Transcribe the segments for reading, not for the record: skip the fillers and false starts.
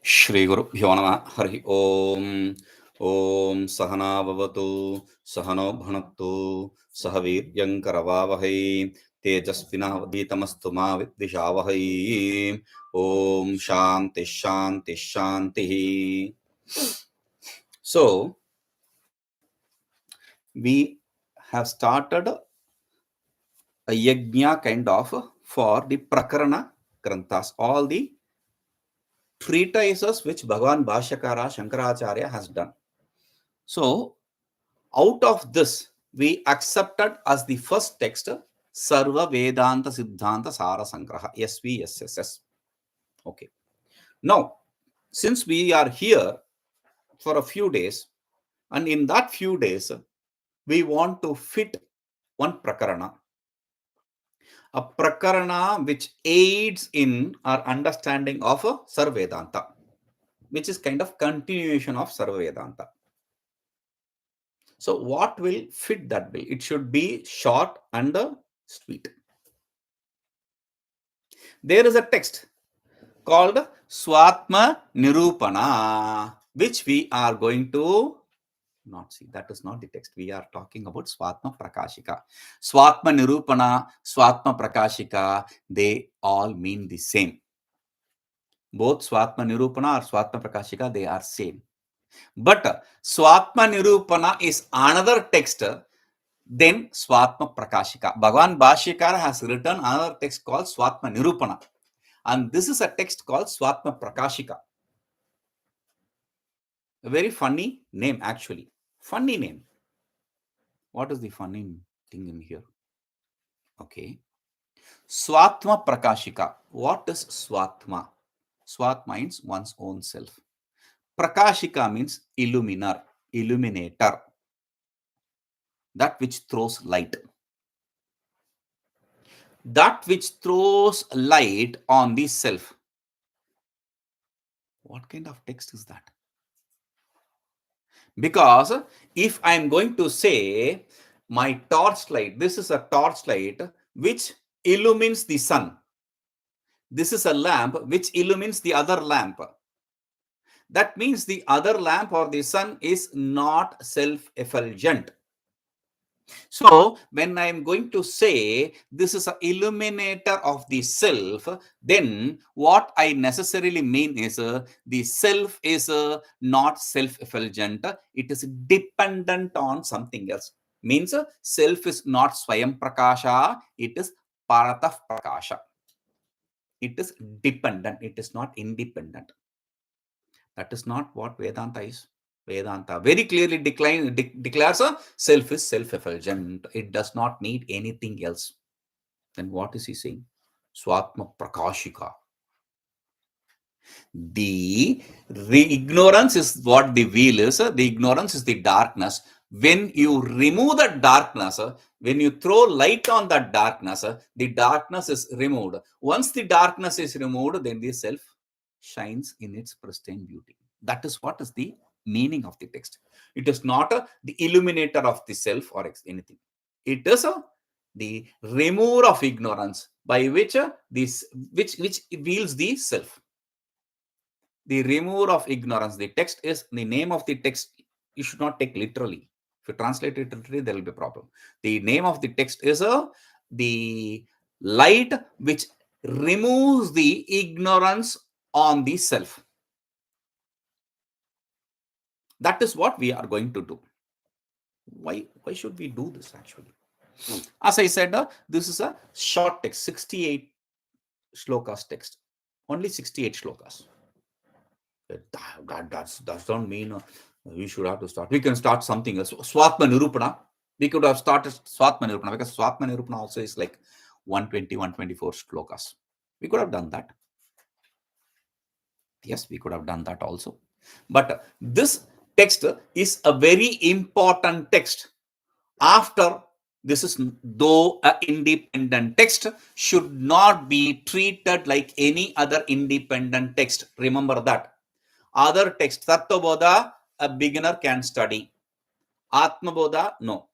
Shri Guru Bhyonama Hari Om. Om Sahana Vavatu Sahano Bhanatu Sahavir Yankaravavahai Tejasvina Vitamastuma Vidvishavahai. Om Shanti Shanti Shanti. So, we have started a yajna kind of for the Prakarana Granthas, all the treatises which Bhagavan Bhashyakara Shankaracharya has done. So, out of this, we accepted as the first text Sarva Vedanta Siddhanta Sara Sangraha, SVSSS. Okay. Now, since we are here for a few days, and in that few days, we want to fit one prakarana. A prakarana which aids in our understanding of Sarva Vedanta, which is kind of continuation of Sarva Vedanta. So what will fit that bill? It should be short and sweet. There is a text called svātmaprakāśikā, which we are going to not see. That is not the text. We are talking about svātmaprakāśikā. Svātmanirupana, svātmaprakāśikā, they all mean the same. Both svātmanirupana or svātmaprakāśikā, they are same. But svātmanirupana is another text than svātmaprakāśikā. Bhagavan Bhashyakara has written another text called svātmanirupana. And this is a text called svātmaprakāśikā. A very funny name, actually. Funny name. What is the funny thing in here? Okay. Svātmaprakāśikā. What is Svātma? Swat means one's own self. Prakāśikā means illuminer, illuminator. That which throws light. That which throws light on the self. What kind of text is that? Because if I am going to say my torchlight, this is a torchlight which illumines the sun. This is a lamp which illumines the other lamp. That means the other lamp or the sun is not self-effulgent. So, when I am going to say this is an illuminator of the self, then what I necessarily mean is the self is not self-effulgent. It is dependent on something else. Means self is not svayam prakasha, it is paratah prakasha. It is dependent, it is not independent. That is not what Vedanta is. Vedanta very clearly declares self is self-effulgent. It does not need anything else. Then what is he saying? Svātmaprakāśikā. The ignorance is what the wheel is. The ignorance is the darkness. When you remove the darkness, when you throw light on that darkness, the darkness is removed. Once the darkness is removed, then the self shines in its pristine beauty. That is what is the meaning of the text. It is not the illuminator of the self or anything. It is the remover of ignorance by which which reveals the self. The remover of ignorance. The text is the name of the text. You should not take literally. If you translate it literally, there will be a problem. The name of the text is the light which removes the ignorance on the self. That is what we are going to do. Why should we do this actually? As I said, this is a short text, 68 shlokas text. Only 68 shlokas. That doesn't mean we should have to start. We can start something else. Svātmanirupana. We could have started Svātmanirupana because Svātmanirupana also is like 120, 124 shlokas. We could have done that. Yes, we could have done that also. But this text is a very important text. After this is, though an independent text, should not be treated like any other independent text. Remember that. Other text, Tattvabodha, a beginner can study. Atmabodha, no.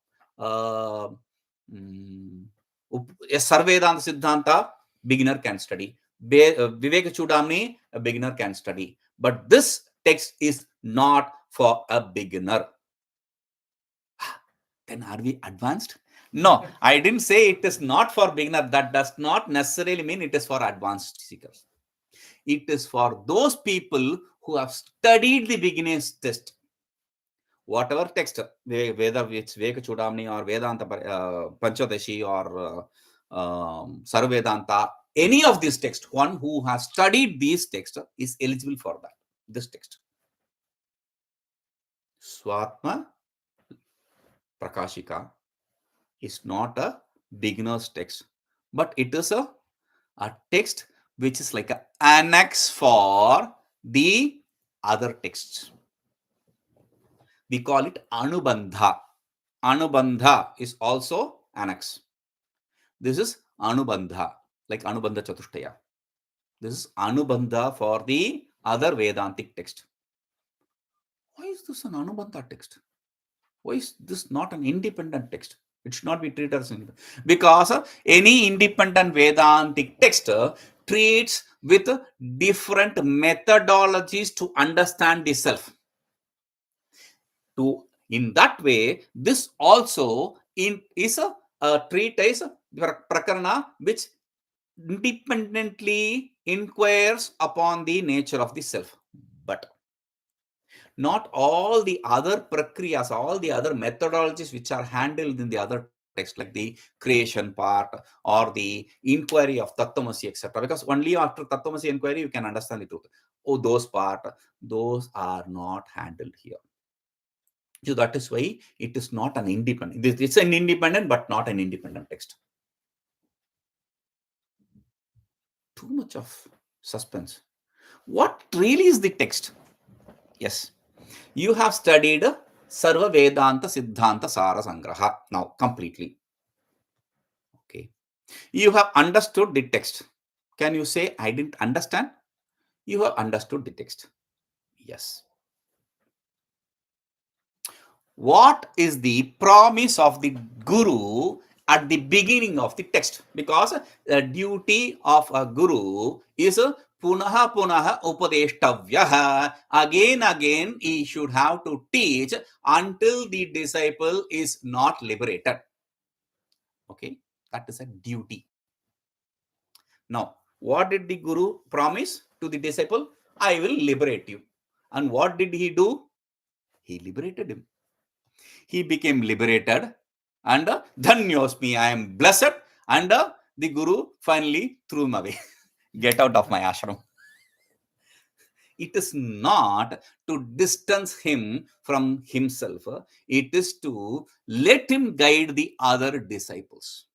Sarvedanta Siddhanta, beginner can study. Vivekayuktabuddhyāhaṃ, a beginner can study. But this text is not for a beginner. Then are we advanced? No, I didn't say it is not for beginner. That does not necessarily mean it is for advanced seekers. It is for those people who have studied the beginner's test. Whatever text, whether it's Vivekayuktabuddhyāhaṃ or Vedanta Panchadashi or Sarvedanta, any of these texts, one who has studied these texts is eligible for that. This text. Svātmaprakāśikā is not a beginner's text, but it is a text which is like an annex for the other texts. We call it anubandha. Anubandha is also annex. This is anubandha, like anubandha chatushtaya. This is anubandha for the other Vedantic text. Why is this an anubandha text? Why is this not an independent text? It should not be treated as independent. Because any independent Vedantic text treats with different methodologies to understand the self. In that way, this also is a treatise, prakarana, which independently inquires upon the nature of the self. But not all the other prakriyas, all the other methodologies which are handled in the other text, like the creation part or the inquiry of tathāpi, etc. Because only after tathāpi inquiry you can understand the truth. Oh, those are not handled here. So that is why it is not an independent. It's an independent, but not an independent text. Too much of suspense. What really is the text? Yes, you have studied Sarva Vedanta Siddhanta Sara Sangraha now completely. Okay, you have understood the text. Can you say I didn't understand? You have understood the text. Yes. What is the promise of the Guru at the beginning of the text? Because the duty of a Guru is punaha punaha upadeshtavyaha. Again he should have to teach until the disciple is not liberated. Okay, that is a duty. Now, what did the Guru promise to the disciple? I will liberate you. And what did he do? He liberated him. He became liberated, and dhanyosmi, I am blessed, and the Guru finally threw him away. Get out of my ashram. It is not to distance him from himself. It is to let him guide the other disciples.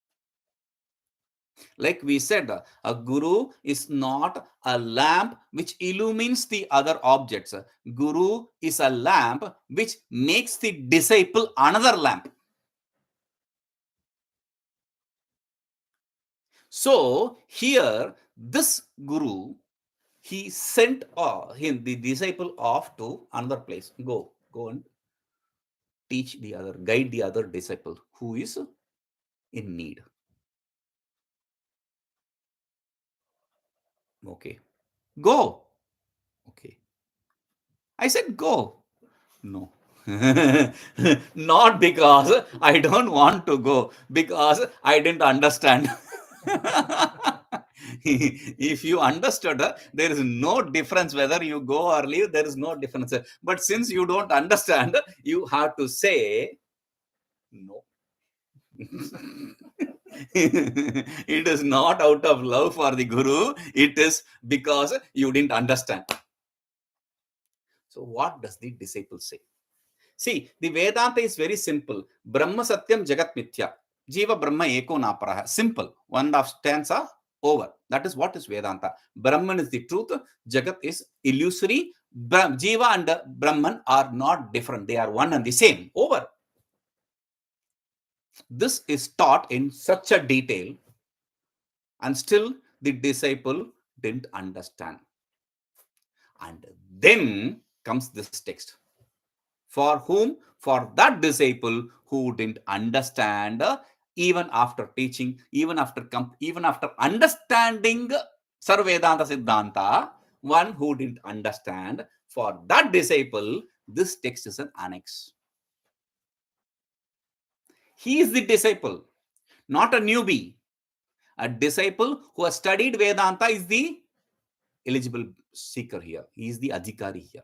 Like we said, a Guru is not a lamp which illumines the other objects. Guru is a lamp which makes the disciple another lamp. So here, this Guru, he sent the disciple off to another place. Go and teach the other, guide the other disciple who is in need. Okay. Go. Okay. I said go. No. Not because I don't want to go, because I didn't understand. If you understood, there is no difference whether you go or leave. There is no difference. But since you don't understand, you have to say no. It is not out of love for the Guru. It is because you didn't understand. So what does the disciple say? See, the Vedanta is very simple. Brahma Satyam Jagat Mithya. Jiva Brahma Eko Naparaha. Simple. One of stanza over. That is what is Vedanta. Brahman is the truth. Jagat is illusory. Jiva and Brahman are not different. They are one and the same. Over. This is taught in such a detail, and still the disciple didn't understand. And then comes this text. For whom? For that disciple who didn't understand even after teaching, even after understanding Sarvedanta Siddhanta, one who didn't understand, for that disciple, this text is an annex. He is the disciple, not a newbie. A disciple who has studied Vedanta is the eligible seeker here. He is the adhikari here.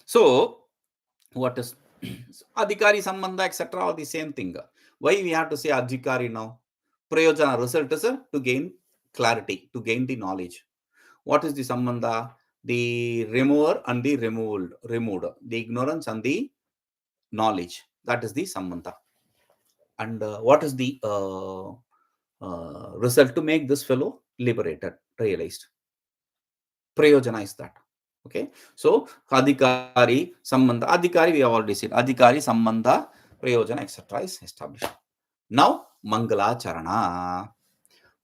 So, what is adhikari, sambandha, etc. all the same thing. Why we have to say adhikari now? Prayojana, result is to gain clarity, to gain the knowledge. What is the sambandha? The remover and the removed, the ignorance and the knowledge. That is the sambandha. And what is the result to make this fellow liberated, realized? Prayojana is that. Okay, so adhikari, sambandha, adhikari we have already said, adhikari, sambandha, prayojana, etc. is established. Now, Mangalacharana.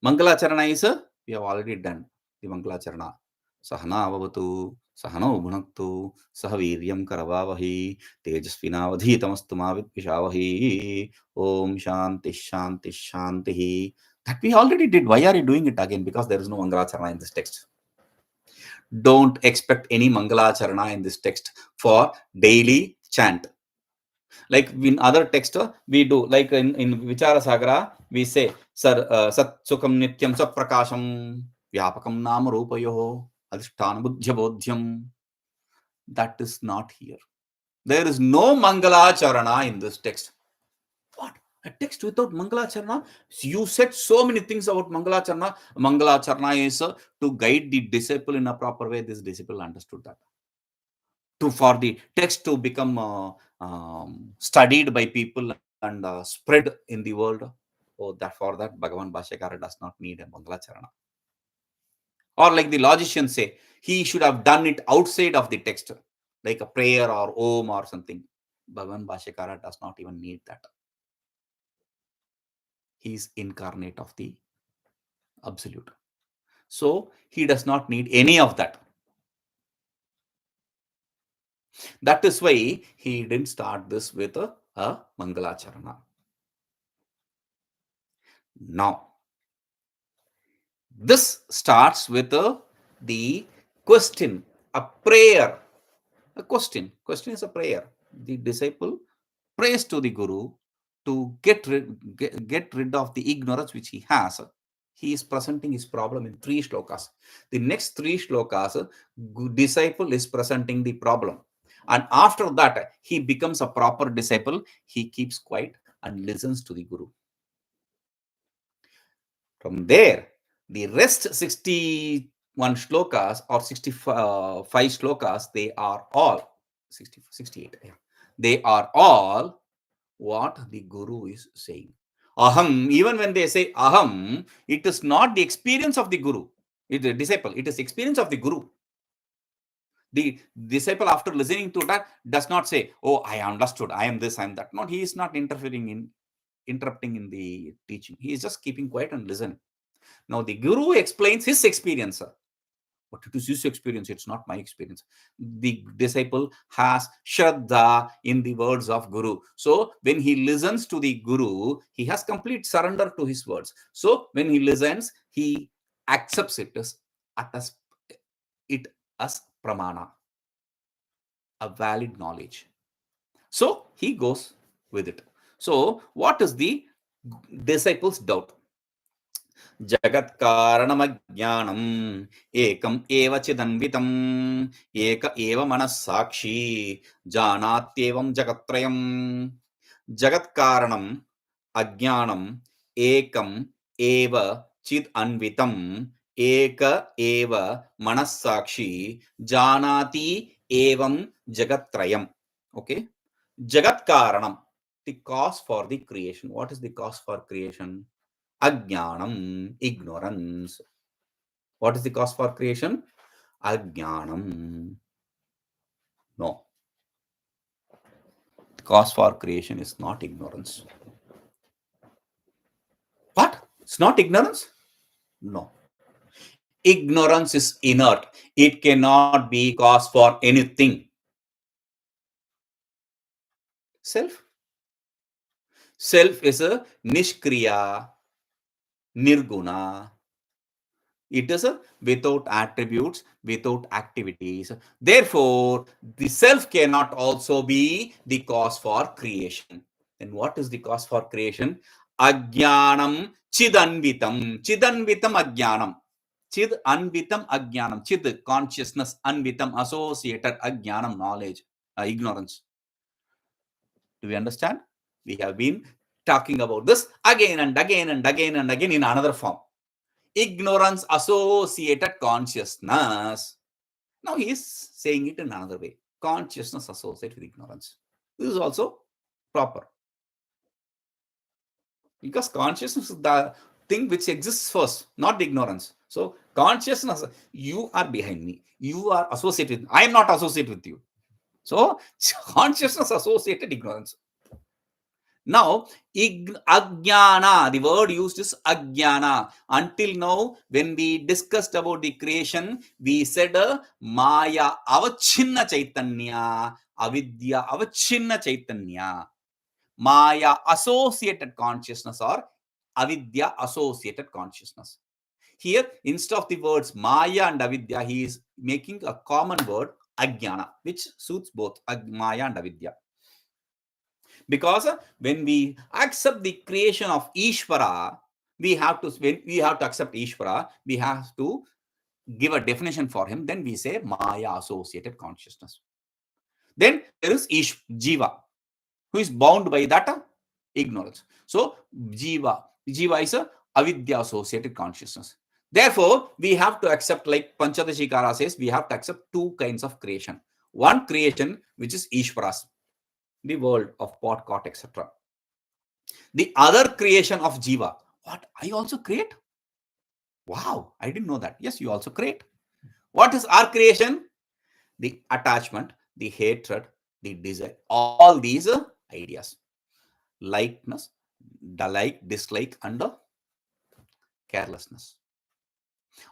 Mangalacharana is, we have already done the Mangalacharana. Sahana avavatu, sahano bhunaktu, sahaviryam karavavahi, tejasvinavadhitamastu vidvishavahi, om shanti shanti shanti. That we already did. Why are you doing it again? Because there is no Mangalacharana in this text. Don't expect any Mangalacharana in this text for daily chant. Like in other text, we do, like in Vichara Sagara, we say, Sat Sukham Nityam Sat Prakasham Vyapakam Nama Rupayoho Adhisthana Buddhyabodhyam. That is not here. There is no Mangalacharana in this text. What? A text without Mangalacharana? You said so many things about Mangalacharana. Mangalacharana is to guide the disciple in a proper way. This disciple understood that. For the text to become studied by people and spread in the world. Oh, that for that Bhagavan Bhashyakara does not need a Mangalacharana. Or like the logicians say, he should have done it outside of the text, like a prayer or Om or something. Bhagavan Bhashyakara does not even need that. He is incarnate of the Absolute. So he does not need any of that. That is why he didn't start this with a Mangalacharana. Now, this starts with the question, a prayer. A question. Question is a prayer. The disciple prays to the Guru to get rid of the ignorance which he has. He is presenting his problem in 3 shlokas. The next 3 shlokas, disciple is presenting the problem. And after that, he becomes a proper disciple. He keeps quiet and listens to the Guru. From there, the rest 61 shlokas or 65 shlokas, they are all 68. Yeah. They are all what the Guru is saying. Aham, even when they say aham, it is not the experience of the Guru, the disciple, it is experience of the Guru. The disciple, after listening to that, does not say, oh, I understood, I am this, I am that. No, he is not interrupting in the teaching. He is just keeping quiet and listening. Now, the Guru explains his experience. But it is his experience, it's not my experience. The disciple has shraddha in the words of Guru. So, when he listens to the Guru, he has complete surrender to his words. So, when he listens, he accepts it as pramana, a valid knowledge. So, he goes with it. So, what is the disciple's doubt? jagatkāraṇamajñānamekameva ekam eva cidanvitam eka eva manaḥ sākṣī jānātyevaṃ jagattrayam. Jagatkāraṇam ajñānam ekam eva cidanvitam eka eva manaḥ sākṣī jānātyevaṃ jagattrayam. Okay, jagatkāraṇam, the cause for the creation. What is the cause for creation? Ajnanam, ignorance. What is the cause for creation? Ajnanam. No. The cause for creation is not ignorance. What? It's not ignorance? No. Ignorance is inert. It cannot be cause for anything. Self. Self is a nishkriya, nirguna. It is a without attributes, without activities. Therefore, the self cannot also be the cause for creation. Then what is the cause for creation? Ajnanam cidanvitam. Cidanvitam ajnanam. Chid anvitam ajnanam. Chid consciousness, anvitam associated ajnanam knowledge, ignorance. Do we understand? We have been talking about this again and again and again and again in another form. Ignorance associated consciousness. Now he is saying it in another way. Consciousness associated with ignorance. This is also proper. Because consciousness is the thing which exists first, not the ignorance. So consciousness, you are behind me. You are associated. I am not associated with you. So consciousness associated ignorance. Now, ajnana, the word used is ajnana. Until now, when we discussed about the creation, we said maya avachinna chaitanya, avidya avachinna chaitanya. Maya associated consciousness or avidya associated consciousness. Here, instead of the words maya and avidya, he is making a common word ajnana, which suits both maya and avidya. Because when we accept the creation of Ishvara, we have to accept Ishvara, we have to give a definition for him. Then we say Maya associated consciousness. Then there is Jiva, who is bound by that ignorance. So Jiva is a avidya associated consciousness. Therefore, we have to accept, like Panchadashikara says, we have to accept two kinds of creation. One creation, which is Ishvaras, the world of pot, cot, etc. The other creation of Jiva. What? I also create? Wow, I didn't know that. Yes, you also create. What is our creation? The attachment, the hatred, the desire, all these ideas. Likeness, dislike, and carelessness.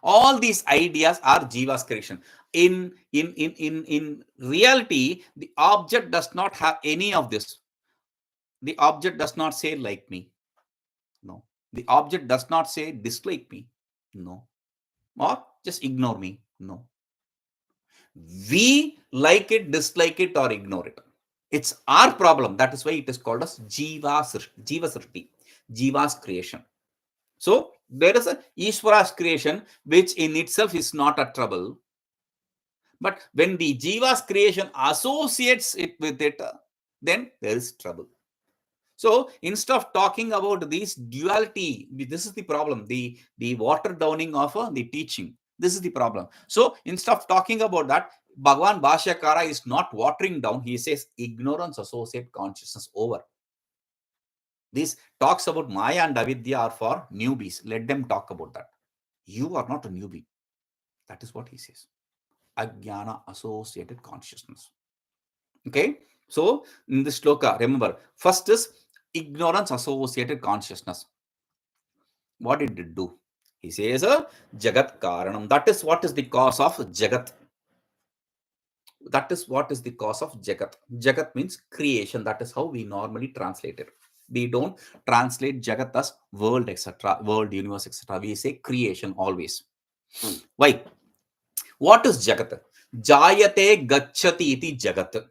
All these ideas are Jiva's creation. In reality, the object does not have any of this. The object does not say like me. No. The object does not say dislike me. No. Or just ignore me. No. We like it, dislike it, or ignore it. It's our problem. That is why it is called as Jiva Srishti, Jiva's creation. So there is a Ishvara's creation, which in itself is not a trouble. But when the Jiva's creation associates it with it, then there is trouble. So instead of talking about this duality, this is the problem, the water downing of the teaching. This is the problem. So instead of talking about that, Bhagavan Bhashyakara is not watering down. He says ignorance associate consciousness over. This talks about Maya and Avidya are for newbies. Let them talk about that. You are not a newbie. That is what he says. Ajnana associated consciousness. Okay. So in this shloka, remember, first is ignorance associated consciousness. What did it do? He says jagatkāraṇam. That is what is the cause of jagat. That is what is the cause of jagat. Jagat means creation. That is how we normally translate it. We don't translate jagat as world, etc., world, universe, etc. We say creation always. Why? What is jagat? Jayate gacchati iti jagat.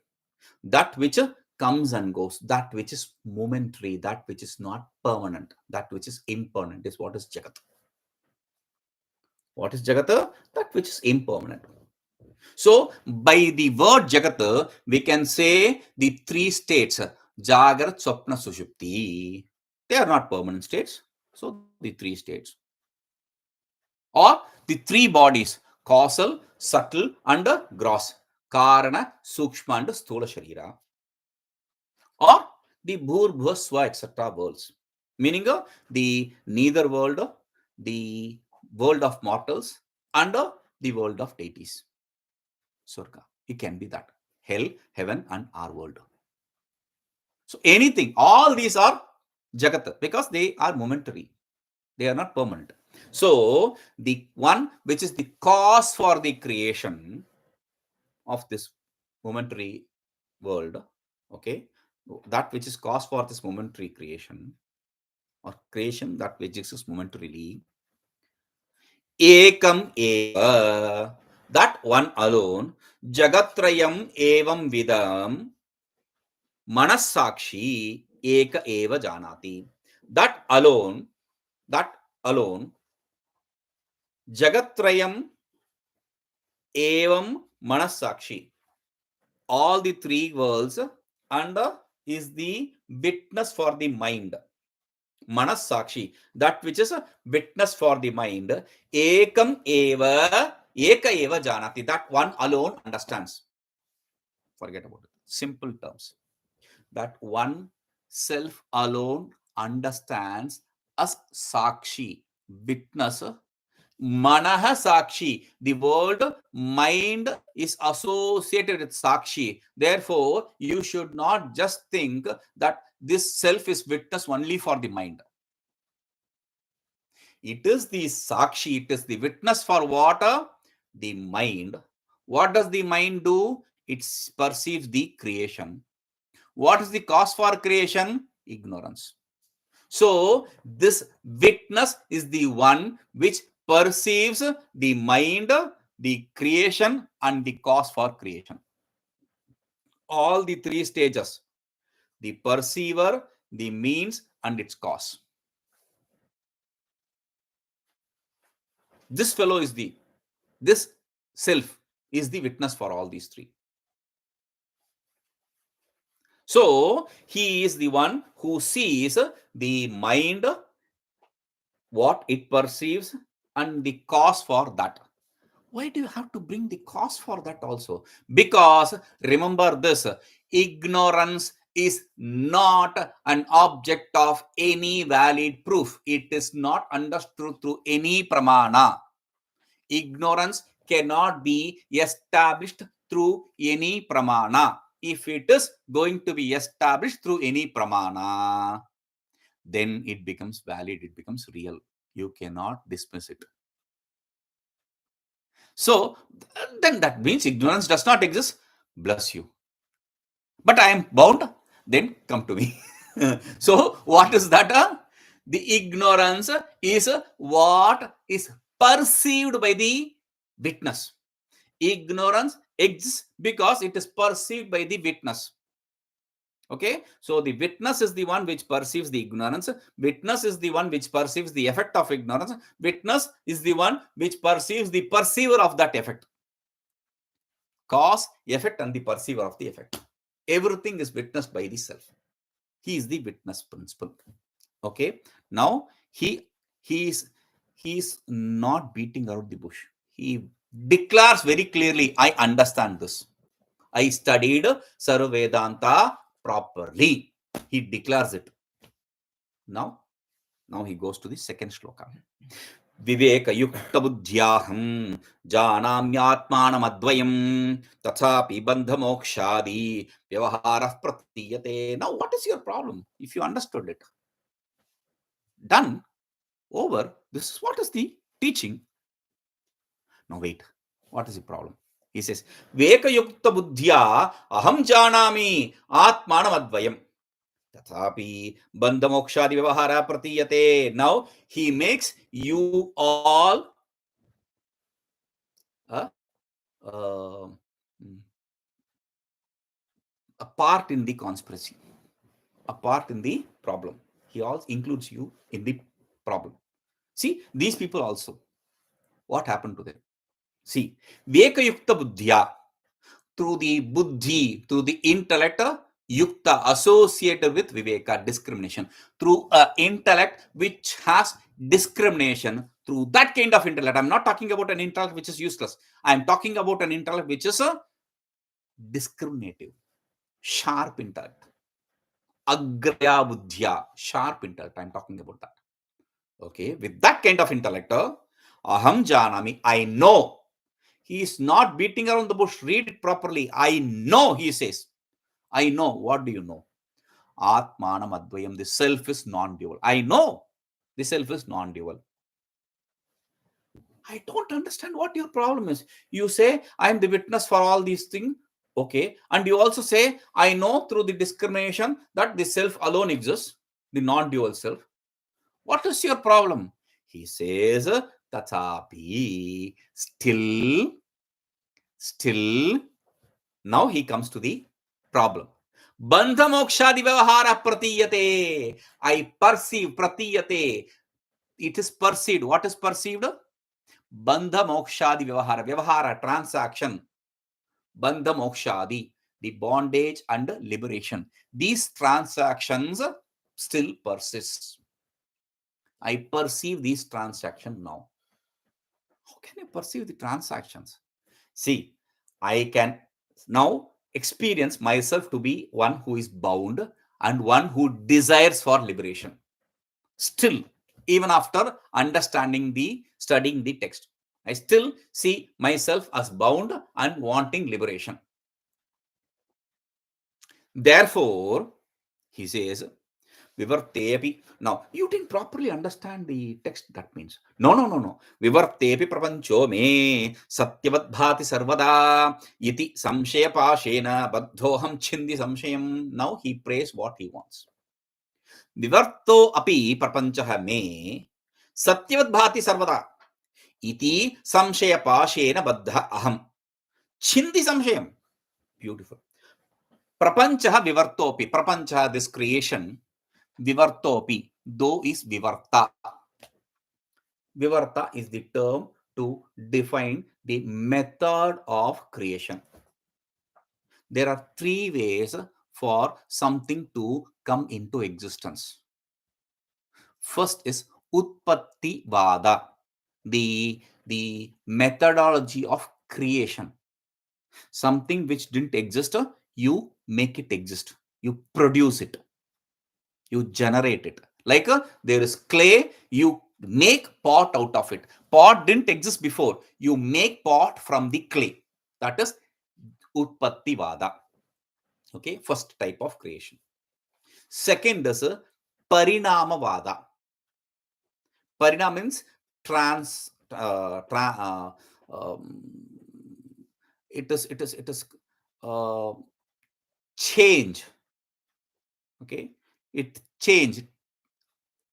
That which comes and goes, that which is momentary, that which is not permanent, that which is impermanent is what is jagat. What is jagat? That which is impermanent. So by the word jagat, we can say the three states, Jagrat, Swapna, Sushupti. They are not permanent states. So the three states. Or the three bodies, causal, subtle, and gross. Karana, Sukshma, and Sthula Sharira. Or the Bhur, Swa, etc. worlds. Meaning the neither world, the world of mortals, and the world of deities. Surga. It can be that. Hell, heaven, and our world. So anything, all these are Jagat because they are momentary. They are not permanent. So the one which is the cause for the creation of this momentary world, okay, that which is cause for this momentary creation or creation, that which exists momentarily. Ekam eva, that one alone. Jagattrayam evam vidam manaḥ eka eva jānāti. That alone, jagattrayam evam manaḥ, all the three worlds, and is the witness for the mind. Manaḥ, that which is a witness for the mind. Ekam eva, eka eva jānāti, that one alone understands. Forget about it. Simple terms. That one self alone understands as sākṣī, witness. manaḥ, the word mind is associated with sākṣī. Therefore, you should not just think that this self is witness only for the mind. It is the sākṣī, it is the witness for what? The mind. What does the mind do? It perceives the creation. What is the cause for creation? Ignorance. So, this witness is the one which perceives the mind, the creation, and the cause for creation. All the three stages: the perceiver, the means, and its cause. This fellow is this self is the witness for all these three. So, he is the one who sees the mind, what it perceives, and the cause for that. Why do you have to bring the cause for that also? Because remember this, ignorance is not an object of any valid proof. It is not understood through any pramana. Ignorance cannot be established through any pramana. If it is going to be established through any pramana, then it becomes valid, it becomes real. You cannot dismiss it. So, then that means ignorance does not exist. Bless you. But I am bound, then come to me. So, what is that? The ignorance is what is perceived by the witness. Ignorance exists because it is perceived by the witness. Okay, so the witness is the one which perceives the ignorance. Witness is the one which perceives the effect of ignorance. Witness is the one which perceives the perceiver of that effect. Cause, effect, and the perceiver of the effect. Everything is witnessed by the self. He is the witness principle. Okay, now he is not beating around the bush. He declares very clearly, I understand this. I studied Sarvedanta properly. He declares it. Now he goes to the second shloka. vivekayuktabuddhyāhaṃ jānāmyātmānamadvayam tathāpi bandhamokṣādivyavahāraḥ pratīyate. Now, what is your problem? If you understood it, done, over. This is what is the teaching. Now wait, what is the problem? He says, vivekayuktabuddhyāhaṃ jānāmyātmānamadvayam tathāpi bandhamokṣādivyavahāraḥ pratīyate. Now he makes you all a part in the conspiracy, a part in the problem. He also includes you in the problem. See, these people also, what happened to them? See, vivekayuktabuddhyā, through the buddhi, through the intellect, yukta, associated with viveka, discrimination, through intellect which has discrimination, through that kind of intellect. I'm not talking about an intellect which is useless. I'm talking about an intellect which is a discriminative, sharp intellect. Agraya buddhya, sharp intellect. I'm talking about that. Okay, with that kind of intellect, aham janami, I know. He is not beating around the bush. Read it properly. I know, he says. I know. What do you know? Atmanamadvayam, the self is non-dual. I know the self is non-dual. I don't understand what your problem is. You say, I am the witness for all these things. Okay. And you also say, I know through the discrimination that the self alone exists, the non-dual self. What is your problem? He says, tathāpi, still. Now he comes to the problem. Bandhamokṣādivyavahāraḥ pratīyate. I perceive, pratīyate. It is perceived. What is perceived? Bandhamokṣādivyavahāra, transaction. Bandhamokṣādi, the bondage and liberation. These transactions still persist. I perceive these transactions now. How can I perceive the transactions? See, I can now experience myself to be one who is bound and one who desires for liberation. Still, even after studying the text, I still see myself as bound and wanting liberation. Therefore, he says, vivarto'pi. Now, you didn't properly understand the text. That means, no. Vivarto'pi prapañco me satyavadbhāti sarvadā iti saṃśayapāśena baddho'haṃ chinddhi saṃśayam. Now he prays what he wants. Vivarto'pi prapañcah me satyavadbhāti sarvadā iti saṃśayapāśena baddha'aṃ chinddhi saṃśayam. Beautiful. Prapañcah vivarto'pi. Prapañcah, this creation. Vivarto'pi, though is vivarta. Vivarta is the term to define the method of creation. There are three ways for something to come into existence. First is utpattivada, the methodology of creation. Something which didn't exist, you make it exist. You produce it. You generate it. Like there is clay, you make pot out of it. Pot didn't exist before. You make pot from the clay. That is utpattivada. Okay, first type of creation. Second is parinamavada. Parinama means it is change. Okay. It changed.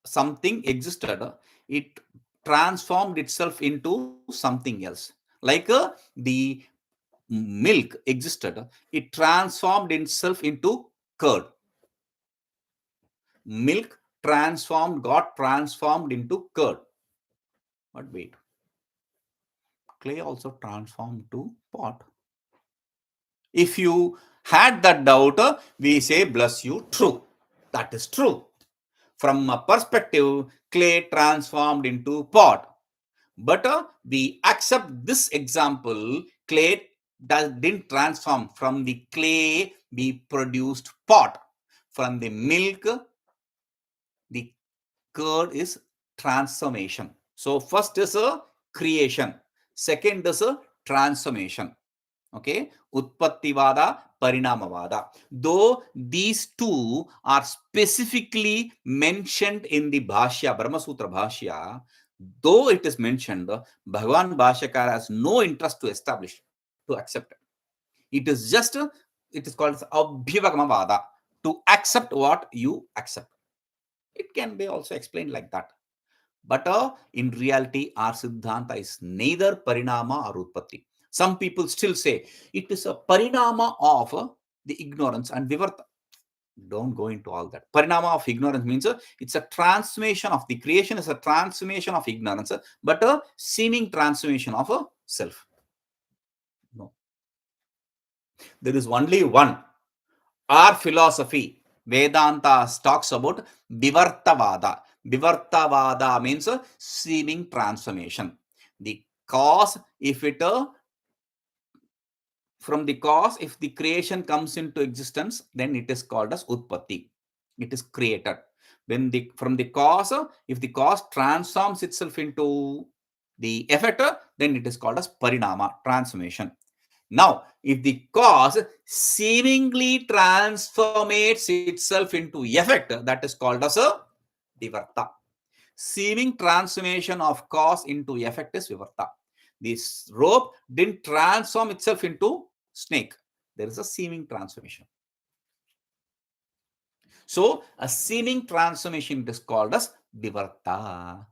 Something existed. It transformed itself into something else. Like the milk existed. It transformed itself into curd. Milk got transformed into curd. But wait. Clay also transformed to pot. If you had that doubt, we say, bless you, true. That is true. From a perspective, clay transformed into pot. But we accept this example, clay didn't transform. From the clay, we produced pot. From the milk, the curd is transformation. So first is a creation. Second is a transformation. Okay, utpattivada, parinamavada. Though these two are specifically mentioned in the Bhashya, Brahma Sutra Bhashya, though it is mentioned, Bhagavan Bhashyakara has no interest to establish, to accept it. It is just, it is called abhivagmavada, to accept what you accept. It can be also explained like that. But in reality, our Siddhanta is neither parinama or utpatti. Some people still say it is a parinama of the ignorance and vivarta. Don't go into all that. Parinama of ignorance means it's a transformation of the creation, is a transformation of ignorance, but a seeming transformation of a self. No. There is only one. Our philosophy, Vedanta, talks about vivartavada. Vivartavada means a seeming transformation. The cause, if the creation comes into existence, then it is called as utpatti. It is created. When from the cause, if the cause transforms itself into the effect, then it is called as parinama, transformation. Now, if the cause seemingly transforms itself into effect, that is called as a vivarta. Seeming transformation of cause into effect is vivarta. This rope didn't transform itself into snake. There is a seeming transformation. So a seeming transformation is called as vivarta.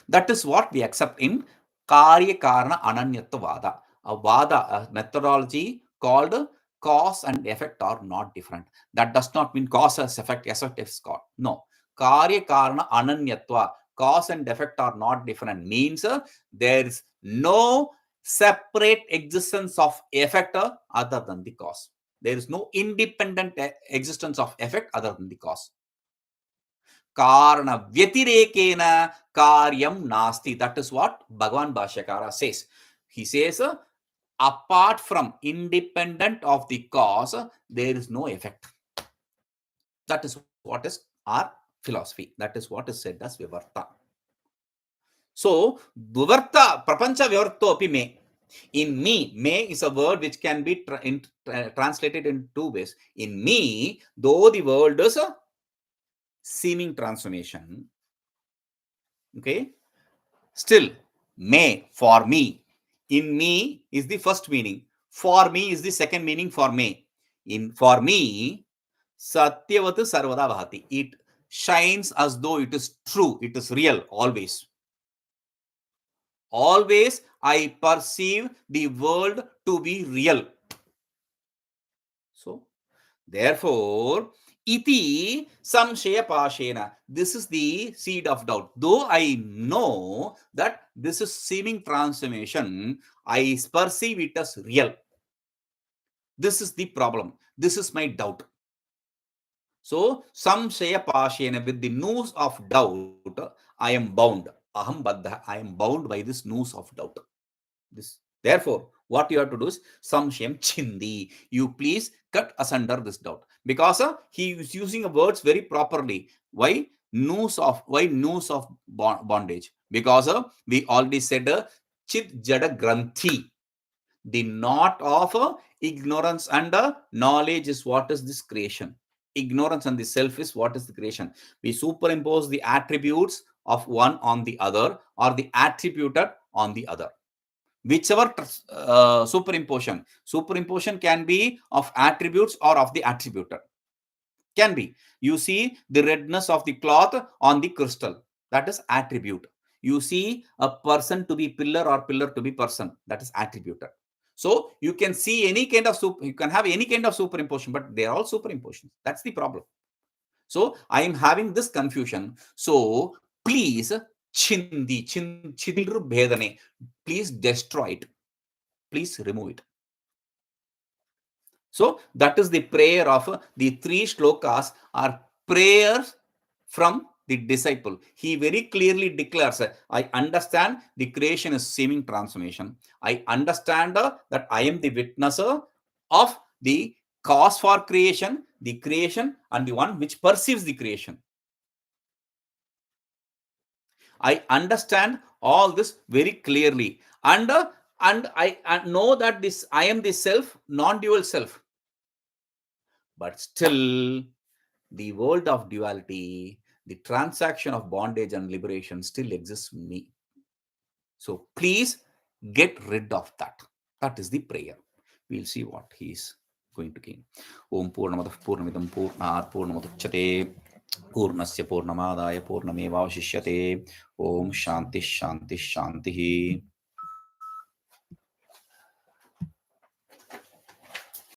That is what we accept in karya-karana-ananyatva-vada. A vada, a methodology called cause and effect are not different. That does not mean cause as effect is God. No. Karya-karana-ananyatva. Cause and effect are not different. Means there is no separate existence of effect other than the cause. There is no independent existence of effect other than the cause. Karana vyatirekena karyam nasti. That is what Bhagavan Bhashyakara says. He says, apart from, independent of the cause, there is no effect. That is what is our philosophy. That is what is said as vivarta. So, vivarta, prapañco vivarto'pi me. In me, me is a word which can be translated in two ways. In me, though the world is a seeming transformation, okay, still, me, for me. In me is the first meaning. For me is the second meaning for me. For me, satyavadbhāti sarvadā bhāti. It shines as though it is true, it is real, always. Always I perceive the world to be real. So, therefore, iti saṃśayapāśena. This is the seed of doubt. Though I know that this is seeming transformation, I perceive it as real. This is the problem. This is my doubt. So, saṃśayapāśena, with the noose of doubt, I am bound. Aham baddha. I am bound by this noose of doubt. Therefore, what you have to do is saṃśayam chinddhi. You please cut asunder this doubt, because he is using words very properly. Why noose of bondage? Because we already said jagattrayam. The knot of ignorance and knowledge is what is this creation. Ignorance and the self is what is the creation. We superimpose the attributes of one on the other, or the attributed on the other. Whichever superimposition can be of attributes or of the attributed. Can be. You see the redness of the cloth on the crystal. That is attribute. You see a person to be pillar or pillar to be person. That is attributed. So you can see any kind of you can have any kind of superimposition, but they are all superimpositions. That's the problem. So I am having this confusion. So please, chinddhi, bhedane, please destroy it. Please remove it. So that is the prayer of the 3 shlokas are prayers from the disciple. He very clearly declares, I understand the creation is seeming transformation. I understand that I am the witness of the cause for creation, and the one which perceives the creation. I understand all this very clearly. And I know that I am the self, non-dual self. But still, the world of duality, the transaction of bondage and liberation still exists in me. So please get rid of that. That is the prayer. We'll see what he is going to gain. Om Purnamadaః Purnamidam Purnāt Purnamudachyate Purnasya Purnamadaya Purnamevavashishyate. Om Shanti Shanti Shanti.